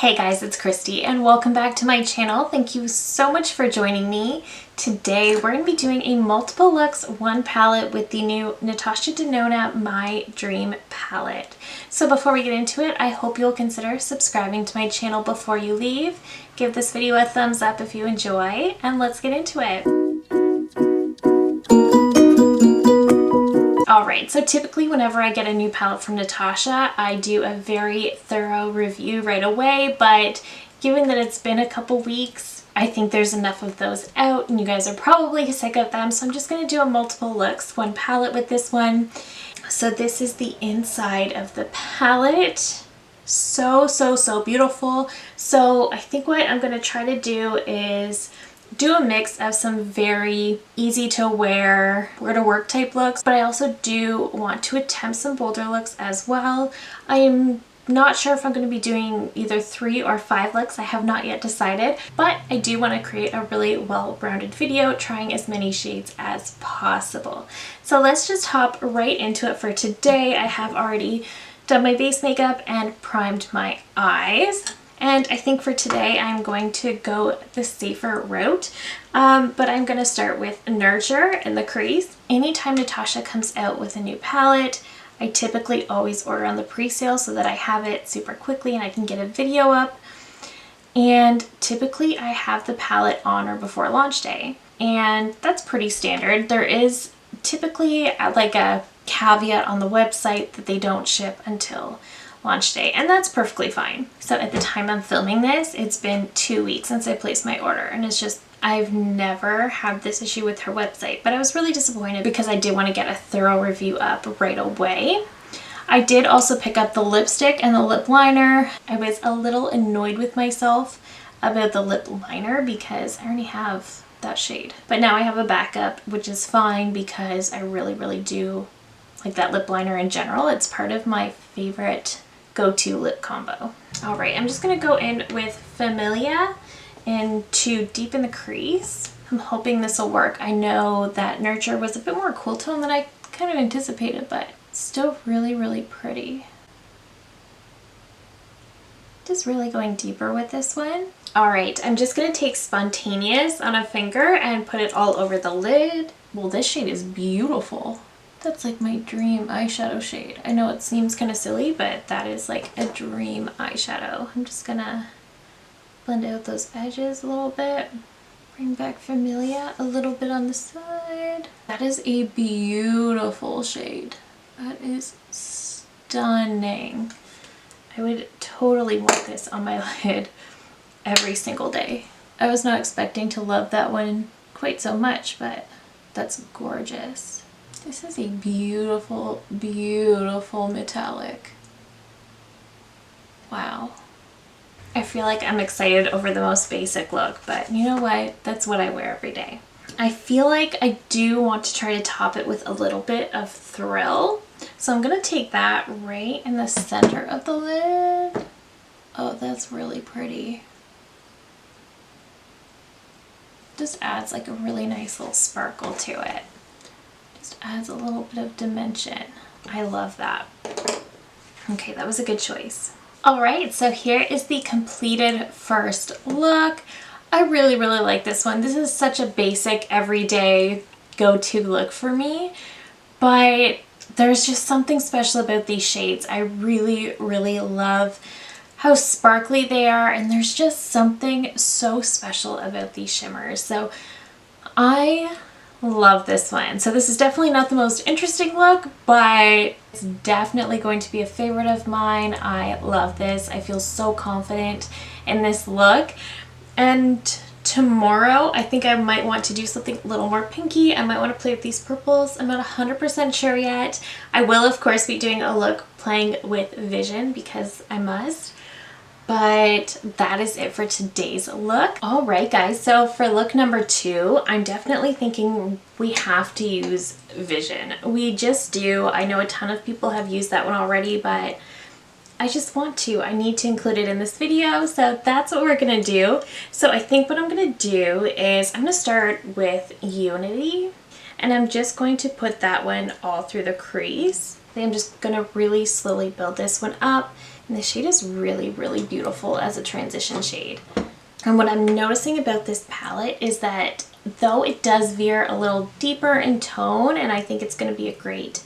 Hey guys, it's Christy and welcome back to my channel. Thank you so much for joining me. Today we're going to be doing a multiple looks one palette with the new Natasha Denona My Dream palette. So before we get into it, I hope you'll consider subscribing to my channel before you leave. Give this video a thumbs up if you enjoy, and let's get into it. Alright, so typically whenever I get a new palette from Natasha, I do a very thorough review right away, but given that it's been a couple weeks, I think there's enough of those out and you guys are probably sick of them, so I'm just going to do a multiple looks, one palette with this one. So this is the inside of the palette. So beautiful. So I think what I'm going to try to do is do a mix of some very easy to wear to work type looks, but I also do want to attempt some bolder looks as well. I am not sure if I'm going to be doing either 3 or 5 looks. I have not yet decided, but I do want to create a really well-rounded video trying as many shades as possible. So let's just hop right into it for today. I have already done my base makeup and primed my eyes. And I think for today I'm going to go the safer route, but I'm going to start with Nurture in the crease. Anytime Natasha comes out with a new palette, I typically always order on the pre-sale so that I have it super quickly and I can get a video up. And typically I have the palette on or before launch day, and that's pretty standard. There is typically like a caveat on the website that they don't ship until launch day, and that's perfectly fine. So at the time I'm filming this, it's been 2 weeks since I placed my order, and it's just, I've never had this issue with her website, but I was really disappointed because I did want to get a thorough review up right away. I did also pick up the lipstick and the lip liner. I was a little annoyed with myself about the lip liner because I already have that shade, but now I have a backup, which is fine because I really do like that lip liner in general. It's part of my favorite go-to lip combo. All right, I'm just gonna go in with Familia and to deepen the crease. I'm hoping this will work. I know that Nurture was a bit more cool tone than I kind of anticipated, but still really pretty. Just really going deeper with this one. All right, I'm just gonna take Spontaneous on a finger and put it all over the lid. Well, this shade is beautiful. That's like my dream eyeshadow shade. I know it seems kind of silly, but that is like a dream eyeshadow. I'm just gonna blend out those edges a little bit. Bring back Familia a little bit on the side. That is a beautiful shade. That is stunning. I would totally want this on my lid every single day. I was not expecting to love that one quite so much, but that's gorgeous. This is a beautiful metallic. Wow. I feel like I'm excited over the most basic look, but you know what? That's what I wear every day. I feel like I do want to try to top it with a little bit of Thrill. So I'm going to take that right in the center of the lid. Oh, that's really pretty. Just adds like a really nice little sparkle to it. Just adds a little bit of dimension. I love that. Okay, that was a good choice. All right, so here is the completed first look. I really like this one. This is such a basic everyday go-to look for me, but there's just something special about these shades. I really love how sparkly they are, and there's just something so special about these shimmers. So I love this one. So this is definitely not the most interesting look, but it's definitely going to be a favorite of mine. I love this. I feel so confident in this look. And tomorrow I think I might want to do something a little more pinky. I might want to play with these purples. I'm not 100% sure yet. I will of course be doing a look playing with Vision because I must. But that is it for today's look. All right, guys, so for look number 2, I'm definitely thinking we have to use Vision. We just do. I know a ton of people have used that one already, but I just want to. I need to include it in this video, so that's what we're gonna do. So I think what I'm gonna do is I'm gonna start with Unity, and I'm just going to put that one all through the crease. I'm just gonna really slowly build this one up. And the shade is really, really beautiful as a transition shade. And what I'm noticing about this palette is that though it does veer a little deeper in tone, and I think it's going to be a great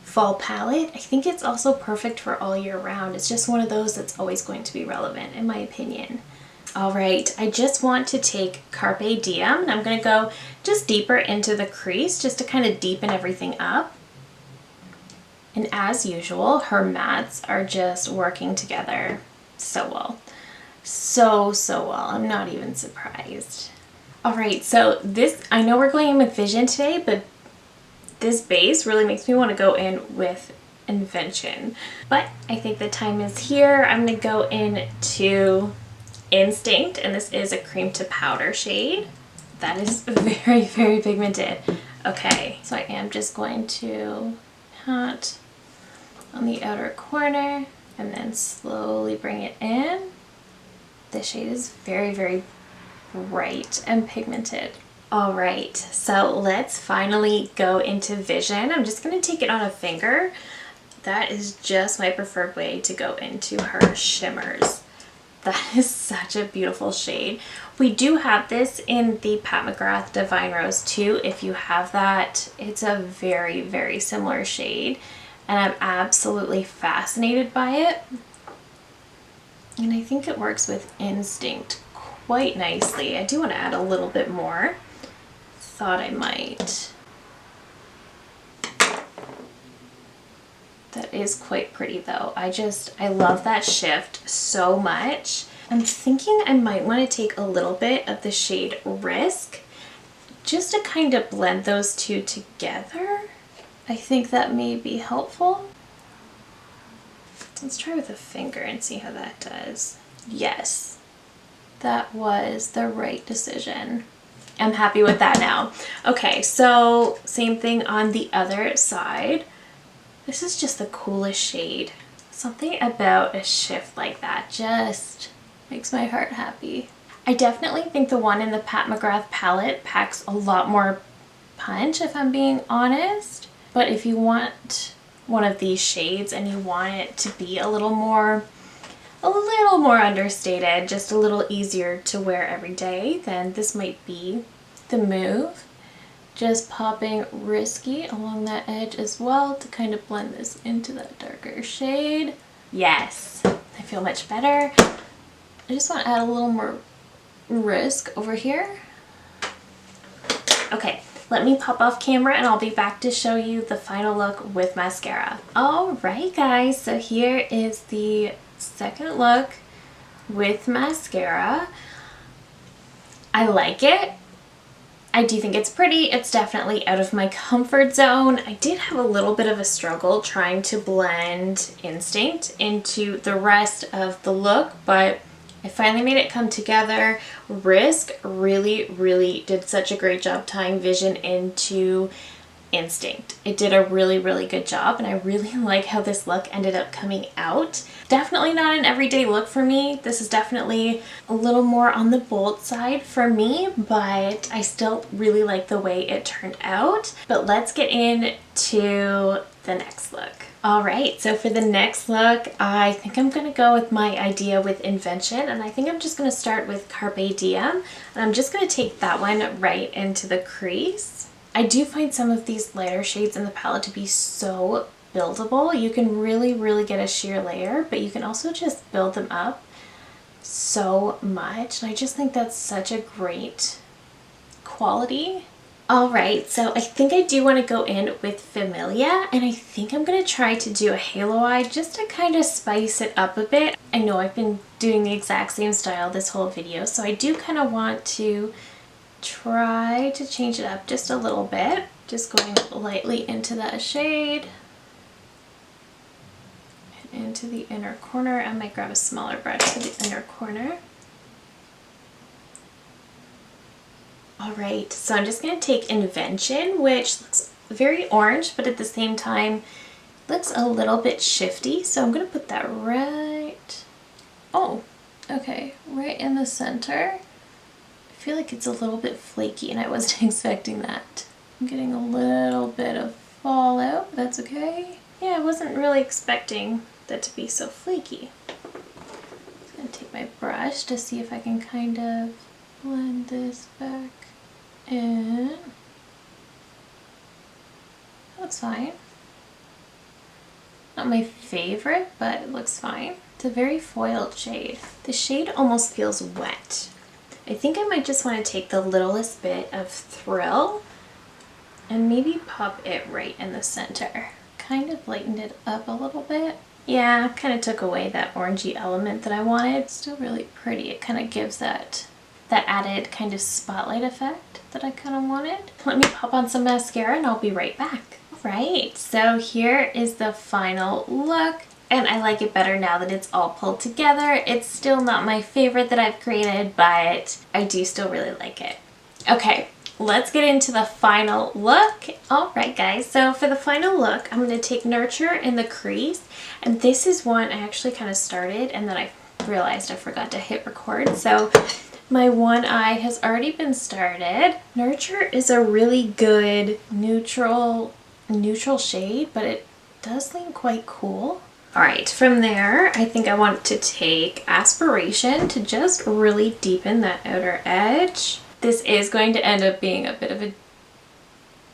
fall palette, I think it's also perfect for all year round. It's just one of those that's always going to be relevant in my opinion. All right, I just want to take Carpe Diem and I'm going to go just deeper into the crease just to kind of deepen everything up. And as usual, her mattes are just working together so well. So well. I'm not even surprised. All right, so this, I know we're going in with Vision today, but this base really makes me want to go in with Invention. But I think the time is here. I'm going to go into Instinct, and this is a cream to powder shade. That is very, very pigmented. Okay, so I am just going to pat on the outer corner and then slowly bring it in. The shade is very, very bright and pigmented. All right, so let's finally go into Vision. I'm just going to take it on a finger. That is just my preferred way to go into her shimmers. That is such a beautiful shade. We do have this in the Pat McGrath Divine Rose too. If you have that, it's a very, very similar shade, and I'm absolutely fascinated by it. And I think it works with Instinct quite nicely. I do want to add a little bit more. Thought I might. That is quite pretty though. I love that shift so much. I'm thinking I might want to take a little bit of the shade Risk just to kind of blend those two together. I think that may be helpful. Let's try with a finger and see how that does. Yes, that was the right decision. I'm happy with that now. Okay, so same thing on the other side. This is just the coolest shade. Something about a shift like that just makes my heart happy. I definitely think the one in the Pat McGrath palette packs a lot more punch, if I'm being honest. But if you want one of these shades and you want it to be a little more understated, just a little easier to wear every day, then this might be the move. Just popping Risky along that edge as well to kind of blend this into that darker shade. Yes, I feel much better. I just want to add a little more Risk over here. Okay, let me pop off camera and I'll be back to show you the final look with mascara. All right, guys, so here is the second look with mascara. I like it. I do think it's pretty. It's definitely out of my comfort zone. I did have a little bit of a struggle trying to blend Instinct into the rest of the look, but I finally made it come together. Risk really did such a great job tying Vision into Instinct. It did a really good job, and I really like how this look ended up coming out. Definitely not an everyday look for me. This is definitely a little more on the bold side for me, but I still really like the way it turned out. But let's get into the next look. All right, so for the next look, I think I'm gonna go with my idea with Invention, and I think I'm just gonna start with Carpe Diem, and I'm just gonna take that one right into the crease. I do find some of these lighter shades in the palette to be so buildable. You can really get a sheer layer, but you can also just build them up so much. And I just think that's such a great quality. All right, so I think I do want to go in with Familia, and I think I'm going to try to do a halo eye just to kind of spice it up a bit. I know I've been doing the exact same style this whole video, so I do kind of want to try to change it up just a little bit. Just going lightly into that shade and into the inner corner. I might grab a smaller brush for the inner corner. All right, so I'm just going to take Invention, which looks very orange, but at the same time looks a little bit shifty. So I'm going to put that right, right in the center. I feel like it's a little bit flaky and I wasn't expecting that. I'm getting a little bit of fallout, but that's okay. Yeah, I wasn't really expecting that to be so flaky. I'm gonna take my brush to see if I can kind of blend this back in. That's fine. Not my favorite, but it looks fine. It's a very foiled shade. The shade almost feels wet. I think I might just want to take the littlest bit of Thrill and maybe pop it right in the center. Kind of lightened it up a little bit. Yeah, kind of took away that orangey element that I wanted. It's still really pretty. It kind of gives that added kind of spotlight effect that I kind of wanted. Let me pop on some mascara and I'll be right back. Right, so here is the final look, and I like it better now that it's all pulled together. It's still not my favorite that I've created, but I do still really like it. Okay, let's get into the final look. All right, guys, so for the final look, I'm going to take Nurture in the crease, and this is one I actually kind of started, and then I realized I forgot to hit record, so my one eye has already been started. Nurture is a really good neutral shade, but it does lean quite cool. All right, from there, I think I want to take Aspiration to just really deepen that outer edge. This is going to end up being a bit of a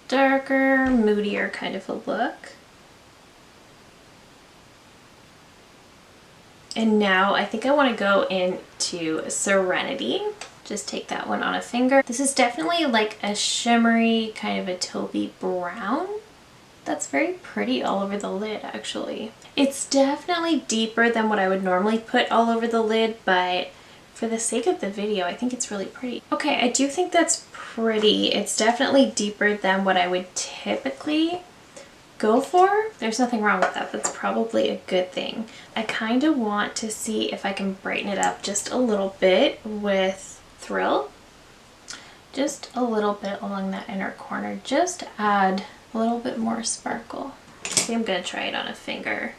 darker, moodier kind of a look. And now I think I want to go into Serenity. Just take that one on a finger. This is definitely like a shimmery kind of a taupey brown. That's very pretty all over the lid, actually. It's definitely deeper than what I would normally put all over the lid, but for the sake of the video, I think it's really pretty. Okay, I do think that's pretty. It's definitely deeper than what I would typically go for. There's nothing wrong with that. That's probably a good thing. I kind of want to see if I can brighten it up just a little bit with Thrill. Just a little bit along that inner corner, just to add a little bit more sparkle. I think I'm gonna try it on a finger.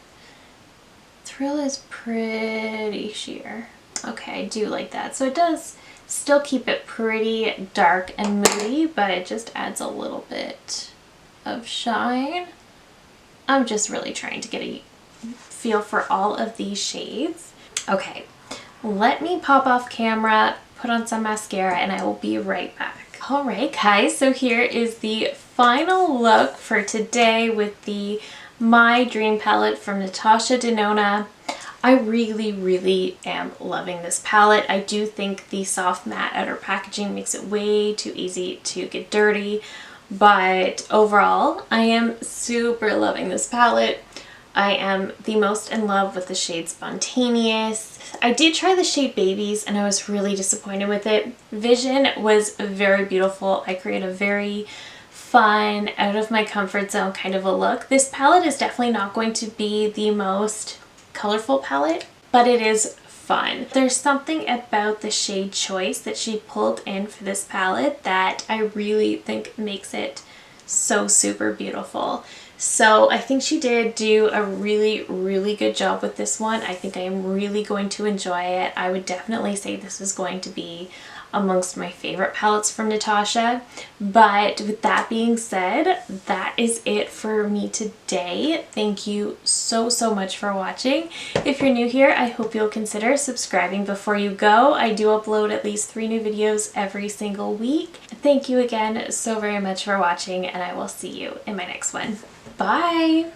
Thrill is pretty sheer. Okay, I do like that. So it does still keep it pretty dark and moody, but it just adds a little bit of shine. I'm just really trying to get a feel for all of these shades. Okay, let me pop off camera, put on some mascara, and I will be right back. All right, guys, so here is the final look for today with the My Dream palette from Natasha Denona. I really am loving this palette. I do think the soft matte outer packaging makes it way too easy to get dirty, but overall I am super loving this palette. I am the most in love with the shade Spontaneous. I did try the shade Babies and I was really disappointed with it. Vision was very beautiful. I created a very fun, out of my comfort zone kind of a look. This palette is definitely not going to be the most colorful palette, but it is fun. There's something about the shade choice that she pulled in for this palette that I really think makes it so super beautiful. So I think she did do a really good job with this one. I think I am really going to enjoy it. I would definitely say this is going to be amongst my favorite palettes from Natasha. But with that being said, that is it for me today. Thank you so much for watching. If you're new here, I hope you'll consider subscribing before you go. I do upload at least 3 new videos every single week. Thank you again so very much for watching, and I will see you in my next one. Bye!